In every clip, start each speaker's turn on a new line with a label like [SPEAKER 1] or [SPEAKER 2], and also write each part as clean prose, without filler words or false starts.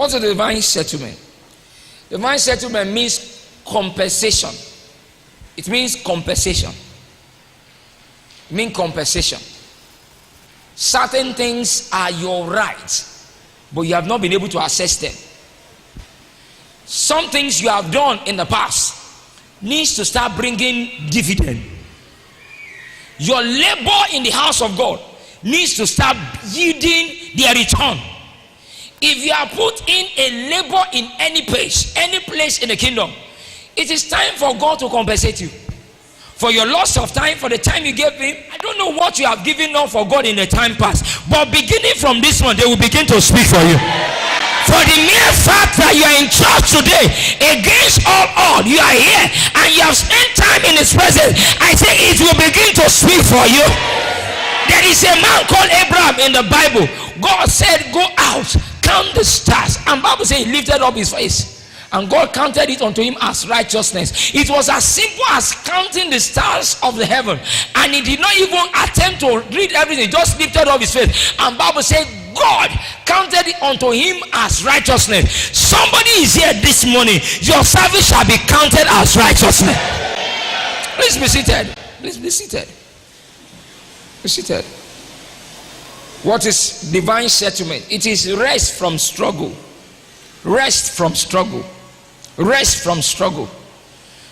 [SPEAKER 1] What's a divine settlement? Divine settlement means compensation. It means compensation. It means compensation. Certain things are your rights, but you have not been able to access them. Some things you have done in the past needs to start bringing dividend. Your labor in the house of God needs to start yielding their return. If you are put in a labor in any place in the kingdom, it is time for God to compensate you for your loss of time, for the time you gave him. I don't know what you have given up for God in the time past, but beginning from this one, they will begin to speak for you. For the mere fact that you are in church today, against all odds, you are here and you have spent time in his presence, I say it will begin to speak for you. There is a man called Abraham in the Bible. God said, go out, count the stars, and Bible says he lifted up his face and God counted it unto him as righteousness. It was as simple as counting the stars of the heaven, and he did not even attempt to read everything. He just lifted up his face, and Bible said God counted it unto him as righteousness. Somebody is here this morning, your service shall be counted as righteousness. Please be seated. Please be seated. Be seated. What is divine settlement? It is rest from struggle. Rest from struggle. Rest from struggle.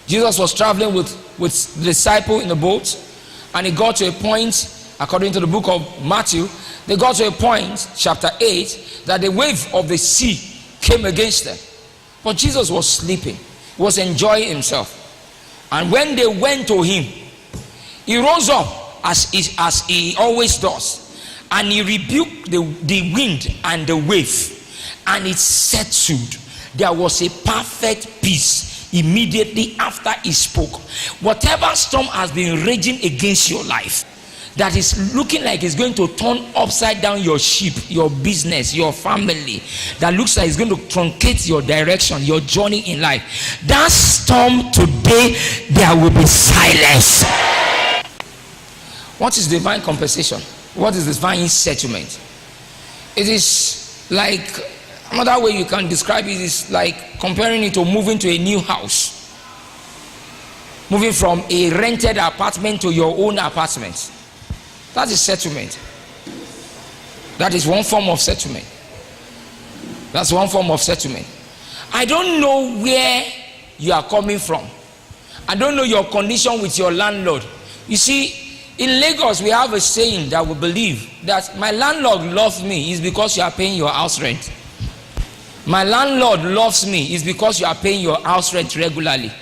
[SPEAKER 1] Jesus was traveling with the disciple in the boat, and he got to a point, according to the book of Matthew, they got to a point, chapter 8, that the wave of the sea came against them. But Jesus was sleeping. He was enjoying himself. And when they went to him, he rose up as he always does, and he rebuked the wind and the wave, and it settled. There was a perfect peace immediately after he spoke. Whatever storm has been raging against your life, that is looking like it's going to turn upside down your ship, your business, your family, that looks like it's going to truncate your direction, your journey in life, that storm today, there will be silence. What is divine compensation? What is divine settlement? It is like, another way you can describe it is like comparing it to moving to a new house. Moving from a rented apartment to your own apartment. That is settlement. That is one form of settlement. That's one form of settlement. I don't know where you are coming from. I don't know your condition with your landlord. You see, in Lagos, we have a saying that we believe that my landlord loves me is because you are paying your house rent. My landlord loves me is because you are paying your house rent regularly.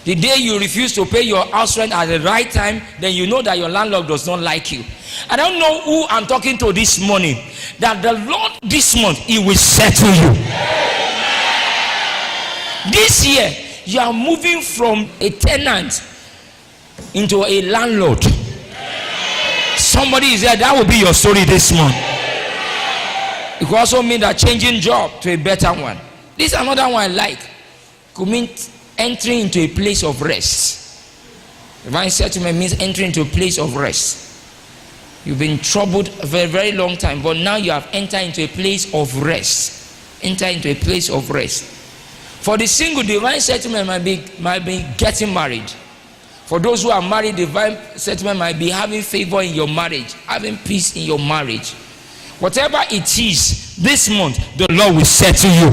[SPEAKER 1] The day you refuse to pay your house rent at the right time, then you know that your landlord does not like you. I don't know who I'm talking to this morning, that the Lord this month, he will settle you. This year, you are moving from a tenant into a landlord. Somebody is there, that will be your story this month. It could also mean that changing job to a better one. This is another one I like. Could mean entering into a place of rest. Divine settlement means entering into a place of rest. You've been troubled a very, very long time, but now you have entered into a place of rest. Enter into a place of rest. For the single, divine settlement might be getting married. For those who are married, divine settlement might be having favor in your marriage, having peace in your marriage. Whatever it is, this month, the Lord will settle you.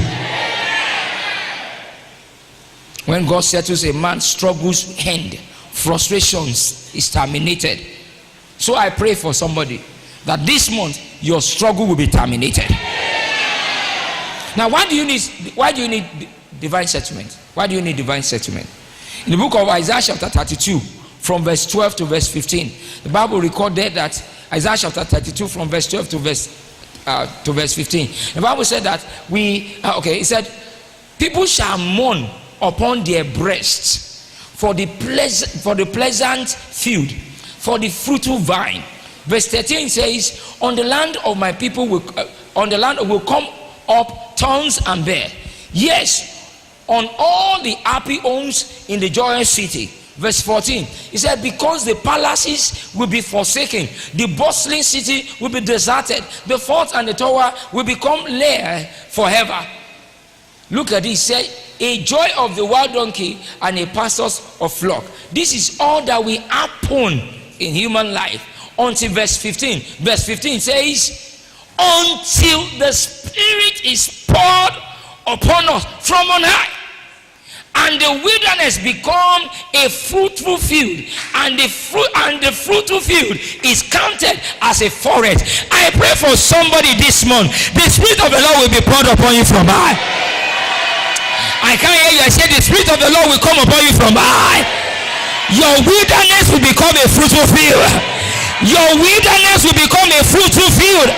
[SPEAKER 1] When God settles a man's struggles end, frustrations is terminated. So I pray for somebody that this month your struggle will be terminated. Now, why do you need divine settlement? Why do you need divine settlement? In the book of Isaiah chapter 32, from verse 12 to verse 15, the Bible recorded that Isaiah chapter 32 from verse 12 to verse 15. The Bible said that it said, people shall mourn upon their breasts for the pleasant field, for the fruitful vine. Verse 13 says, on the land of my people will come up thorns and bare. Yes, on all the happy homes in the joyous city. Verse 14, he said, because the palaces will be forsaken, the bustling city will be deserted, the fort and the tower will become lair forever. Look at this. Say, a joy of the wild donkey and a pastors of flock. This is all that will happen in human life until verse 15. Verse 15 says, until the Spirit is poured upon us from on high, and the wilderness become a fruitful field, and the fruitful field is counted as a forest. I pray for somebody this month. The Spirit of the Lord will be poured upon you from high. I can't hear you. I said the Spirit of the Lord will come upon you from high. Your wilderness will become a fruitful field. Your wilderness will become a fruitful field.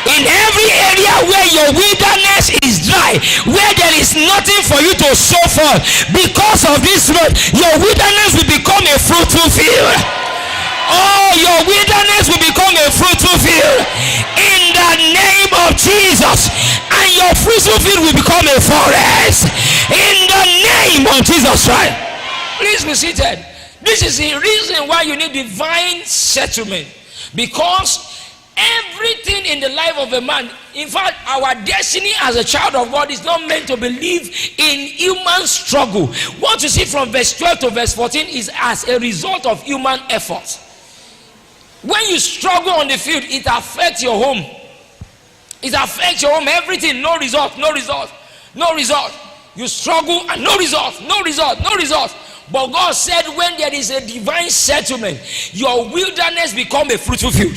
[SPEAKER 1] In every area where your wilderness is dry, where there is nothing for you to sow for, because of this word, your wilderness will become a fruitful field. Oh, your wilderness will become a fruitful field in the name of Jesus, and your fruitful field will become a forest in the name of Jesus Christ. Please be seated. This is the reason why you need divine settlement, because everything in the life of a man, in fact, our destiny as a child of God is not meant to believe in human struggle. What you see from verse 12 to verse 14 is as a result of human effort. When you struggle on the field, it affects your home. It affects your home. Everything, no result, no result, no result. You struggle and no result, no result, no result. But God said, when there is a divine settlement, your wilderness become a fruitful field.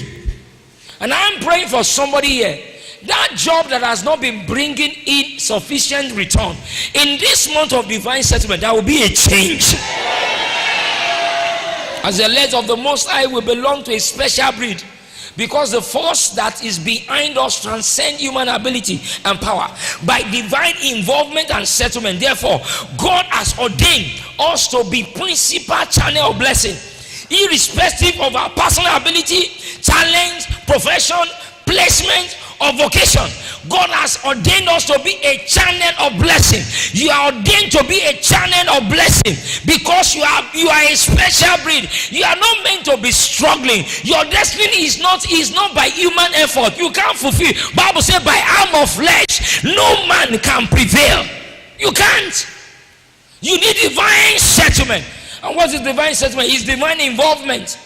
[SPEAKER 1] And I'm praying for somebody here, that job that has not been bringing in sufficient return, in this month of divine settlement, there will be a change. As the elect of the Most High, we belong to a special breed, because the force that is behind us transcends human ability and power by divine involvement and settlement. Therefore, God has ordained us to be principal channel of blessing, irrespective of our personal ability, talent, profession, placement, or vocation. God has ordained us to be a channel of blessing. You are ordained to be a channel of blessing because you are a special breed. You are not meant to be struggling. Your destiny is not by human effort. You can't fulfill. Bible says, by arm of flesh no man can prevail. You can't. You need divine settlement. And what is divine settlement? It's divine involvement.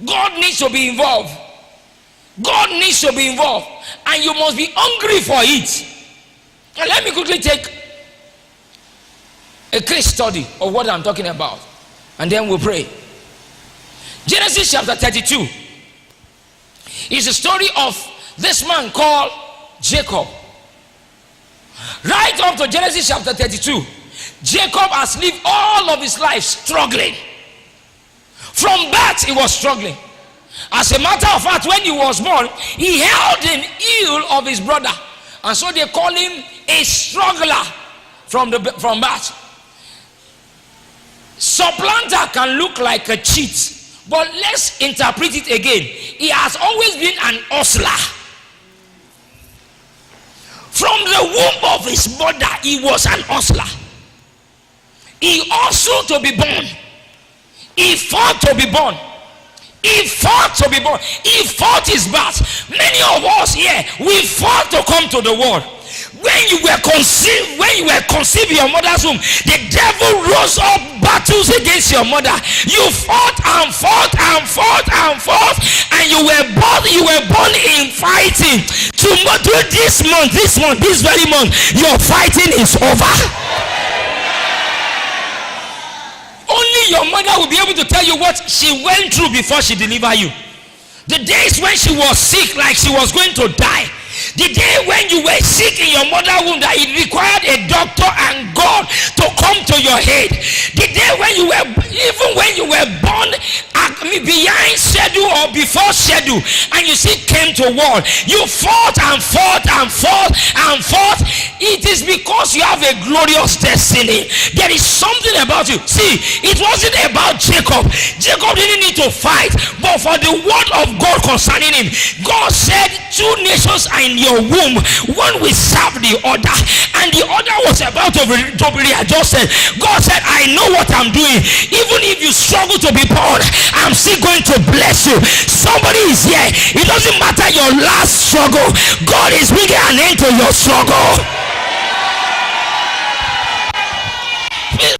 [SPEAKER 1] God needs to be involved. God needs to be involved, and you must be hungry for it. And let me quickly take a case study of what I'm talking about, and then we'll pray. Genesis chapter 32 is the story of this man called Jacob. Right up to Genesis chapter 32, Jacob has lived all of his life struggling. From birth, he was struggling. As a matter of fact, when he was born, he held an heel of his brother, and so they call him a struggler from birth. Supplanter can look like a cheat, but let's interpret it again. He has always been an hustler. From the womb of his mother, he was an hustler. He hustled to be born. He fought to be born. He fought to be born. He fought his birth. Many of us here, we fought to come to the world. When you were conceived in your mother's womb, the devil rose up battles against your mother. You fought and fought and fought and fought, and you were born in fighting. Tomorrow, this very month, your fighting is over. Only your mother will be able to tell you what she went through before she delivered you. The days when she was sick, like she was going to die. The day when you were sick in your mother's womb, that it required a doctor and God to come to your head. The day when you were, even when you were born behind schedule or before schedule, and you see came to war, you fought and fought and fought and fought. It is because you have a glorious destiny. There is something about you. See, it wasn't about Jacob. Jacob didn't need to fight, but for the word of God concerning him, God said, two nations are in your womb, one will serve the other, and the other was about to be readjusted. God said, I know what I'm doing. Even if you struggle to be born, I'm still going to bless you. Somebody is here. It doesn't matter your last struggle, God is bringing an end to your struggle.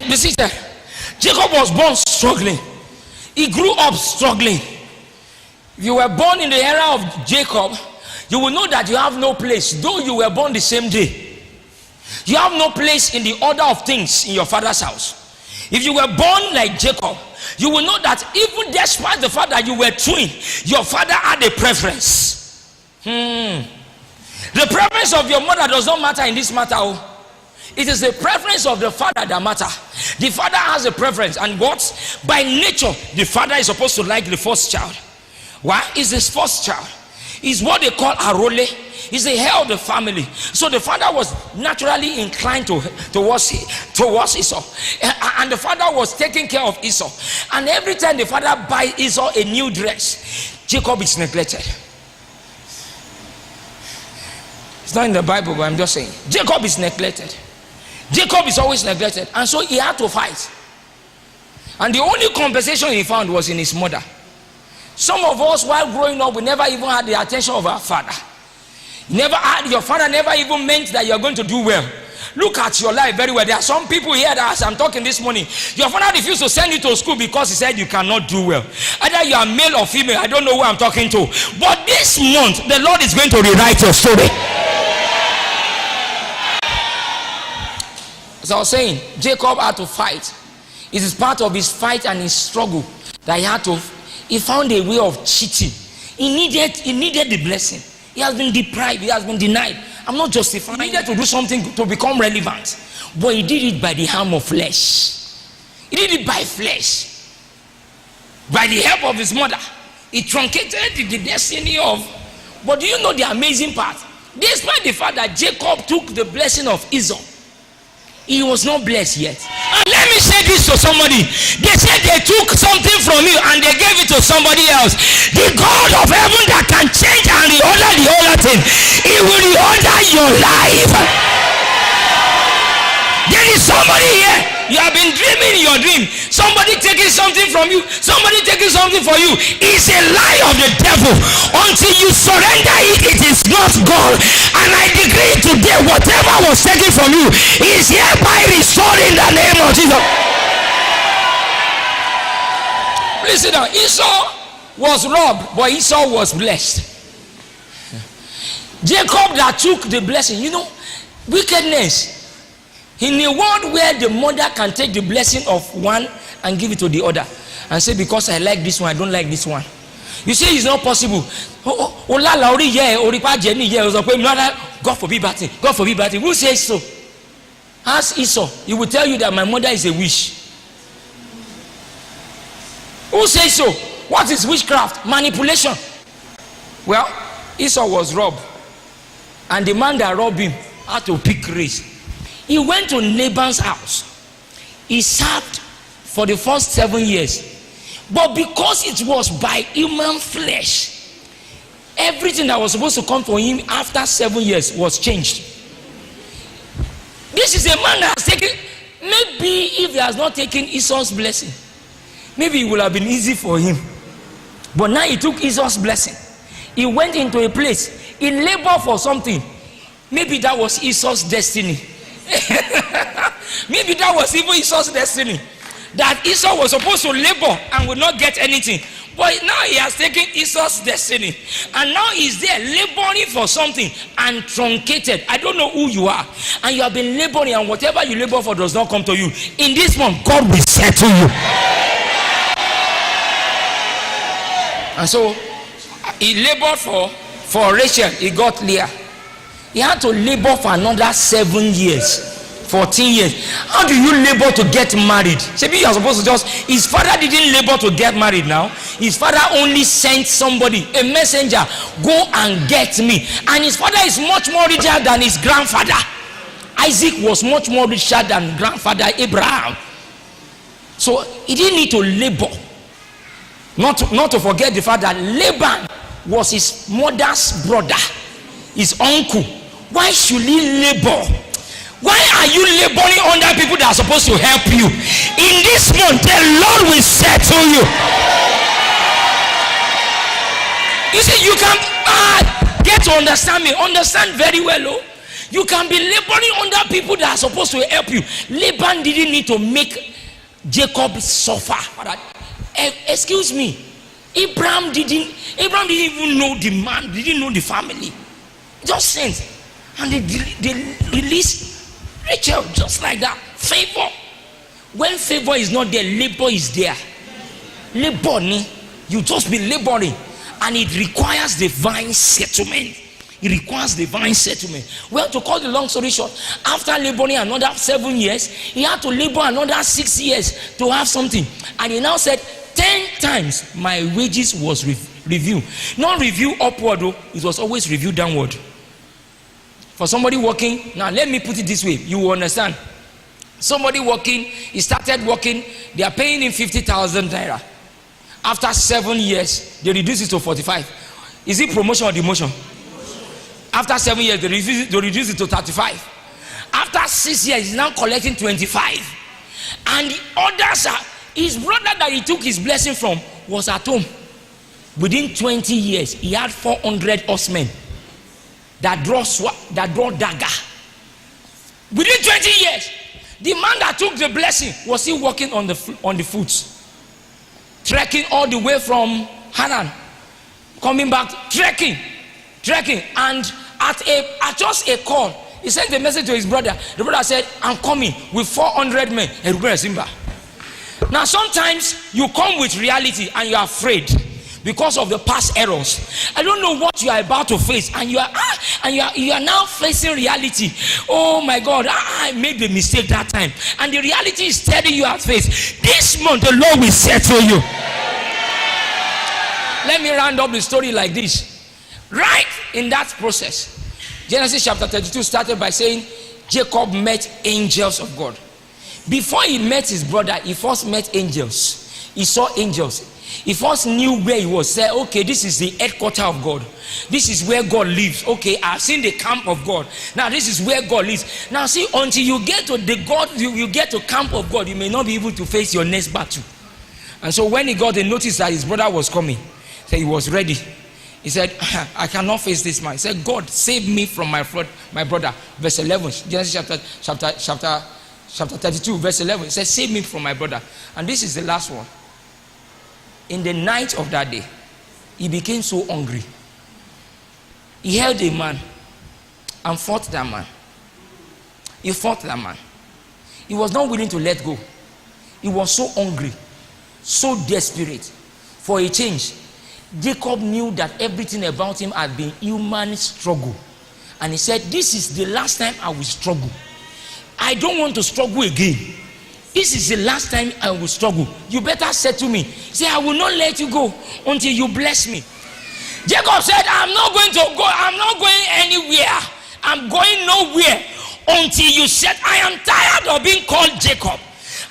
[SPEAKER 1] be seated. Jacob was born struggling. He grew up struggling. If you were born in the era of Jacob, you will know that you have no place, though you were born the same day. You have no place in the order of things in your father's house. If you were born like Jacob, you will know that even despite the fact that you were twin, your father had a preference. The preference of your mother does not matter in this matter. It is the preference of the father that matter. The father has a preference, and what? By nature, the father is supposed to like the first child. Why? Is his first child. Is what they call arole. He's the head of the family. So the father was naturally inclined towards Esau. And the father was taking care of Esau. And every time the father buys Esau a new dress, Jacob is neglected. It's not in the Bible, but I'm just saying. Jacob is neglected. Jacob is always neglected. And so he had to fight. And the only compensation he found was in his mother. Some of us, while growing up, we never even had the attention of our father. Your father never even meant that you're going to do well. Look at your life very well. There are some people here that, as I'm talking this morning, your father refused to send you to school because he said you cannot do well. Either you are male or female, I don't know who I'm talking to. But this month, the Lord is going to rewrite your story. As I was saying, Jacob had to fight. It is part of his fight and his struggle that he found a way of cheating. He needed the blessing. He has been deprived. He has been denied. I'm not justifying. He needed to do something to become relevant. But he did it by the hand of flesh. He did it by flesh. By the help of his mother. He truncated the destiny of. But do you know the amazing part? Despite the fact that Jacob took the blessing of Esau, he was not blessed yet. And let me say this to somebody. They said they took something from you and they gave it to somebody else. The God of heaven that can change and reorder the whole thing, he will reorder your life. There is somebody here. You have been dreaming your dream. Somebody taking something from you. Somebody taking something for you. It's a lie of the devil. Until you surrender it, it is not God. And I decree today, whatever was taken from you is hereby restored in the name of Jesus. Please sit down. Esau was robbed, but Esau was blessed. Jacob that took the blessing. You know, wickedness. In a world where the mother can take the blessing of one and give it to the other and say, because I like this one, I don't like this one. You say it's not possible. God forbid bad thing. God forbid bad thing. Who says so? Ask Esau. He will tell you that my mother is a witch. Who says so? What is witchcraft? Manipulation. Well, Esau was robbed. And the man that robbed him had to pick race. He went to Laban's house. He served for the first 7 years. But because it was by human flesh, everything that was supposed to come for him after 7 years was changed. This is a man that has taken, maybe if he has not taken Esau's blessing, maybe it would have been easy for him. But now he took Esau's blessing. He went into a place. He labored for something. Maybe that was Esau's destiny. Maybe that was even Esau's destiny. That Esau was supposed to labor and would not get anything. But now he has taken Esau's destiny. And now he's there laboring for something and truncated. I don't know who you are. And you have been laboring, and whatever you labor for does not come to you. In this month, God will settle you. And so he labored for Rachel. He got Leah. He had to labor for another 7 years, 14 years. How do you labor to get married? Maybe you are supposed to his father didn't labor to get married now. His father only sent somebody, a messenger, go and get me. And his father is much more richer than his grandfather. Isaac was much more richer than grandfather Abraham. So he didn't need to labor. Not to forget the fact that Laban was his mother's brother, his uncle. Why should he labor? Why are you laboring under people that are supposed to help you? In this month, the Lord will settle you. You see, you can get to understand me. Understand very well. Oh. You can be laboring under people that are supposed to help you. Laban didn't need to make Jacob suffer. Excuse me. Abraham didn't even know the man, didn't know the family. Just sent. And they released Rachel just like that. Favor. When favor is not there, labor is there. Laboring, you just be laboring. And it requires divine settlement. It requires divine settlement. Well, to cut the long story short, after laboring another 7 years, he had to labor another 6 years to have something. And he now said, 10 times my wages was reviewed. Not review upward, though, it was always reviewed downward. For somebody working, now let me put it this way, you will understand. Somebody working, he started working, they are paying him 50,000 naira. After 7 years, they reduce it to 45. Is it promotion or demotion? After 7 years, they reduce it to 35. After 6 years, he's now collecting 25. And the others are, his brother that he took his blessing from was at home. Within 20 years, he had 400 horsemen that draw dagger. Within 20 years, the man that took the blessing was still walking on the foot, trekking all the way from Hanan, coming back, trekking, and at just a call, he sent a message to his brother. The brother said, I'm coming with 400 men. Now sometimes you come with reality and you are afraid because of the past errors. I don't know what you are about to face, and you are now facing reality. Oh my God, I made the mistake that time, and the reality is staring you at face. This month the Lord will settle you. Let me round up the story like this. Right in that process, Genesis chapter 32 started by saying Jacob met angels of God. Before he met his brother, he first met angels. He saw angels. He first knew where he was. Said, okay, this is the headquarters of God. This is where God lives. Okay, I've seen the camp of God. Now this is where God lives. Now see, until you get to the God, you get to camp of God, you may not be able to face your next battle. And so when he got the notice that his brother was coming, so he was ready. He said, I cannot face this man. He said, God, save me from my brother. Verse 11, Genesis chapter 32, verse 11. He said, save me from my brother. And this is the last one. In the night of that day, he became so hungry. He held a man and fought that man. He fought that man. He was not willing to let go. He was so hungry, so desperate for a change. Jacob knew that everything about him had been human struggle. And he said, this is the last time I will struggle. I don't want to struggle again. This is the last time I will struggle. You better say to me, say, I will not let you go until you bless me. Jacob said, I'm not going to go. I'm not going anywhere. I'm going nowhere until you said, I am tired of being called Jacob.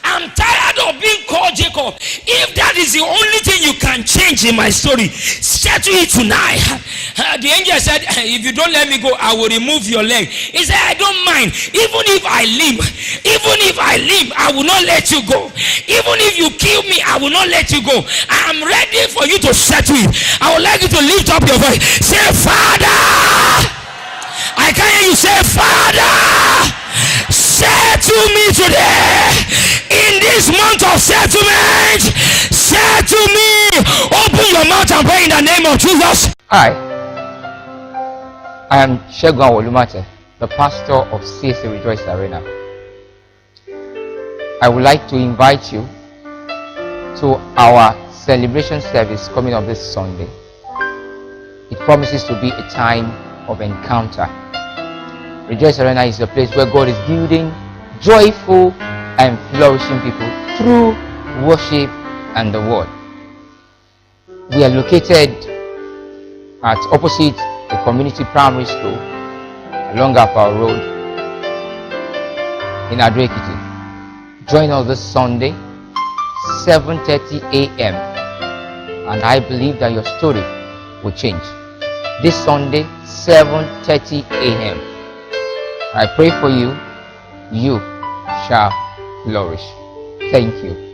[SPEAKER 1] I'm tired of being called Jacob. If that is the only thing you can change in my story, settle it tonight. The angel said, if you don't let me go, I will remove your leg. He said, I don't mind. Even if I limp, I will not let you go. Even if you kill me, I will not let you go. I am ready for you to settle it. I would like you to lift up your voice. Say, Father. I can't hear you say, Father, settle me today. In this month of settlement, settle me. Open your mouth and pray in the name of Jesus.
[SPEAKER 2] Hi, I am Shegun Wolumate, the pastor of CSA Rejoice Arena. I would like to invite you to our celebration service coming up this Sunday. It promises to be a time of encounter. Rejoice Arena is a place where God is building joyful and flourishing people through worship and the word. We are located at opposite the community primary school along Appa Road in Ado-Ekiti. Join us this Sunday, 7:30 a.m. and I believe that your story will change. This Sunday, 7:30 a.m. I pray for you, you shall flourish. Thank you.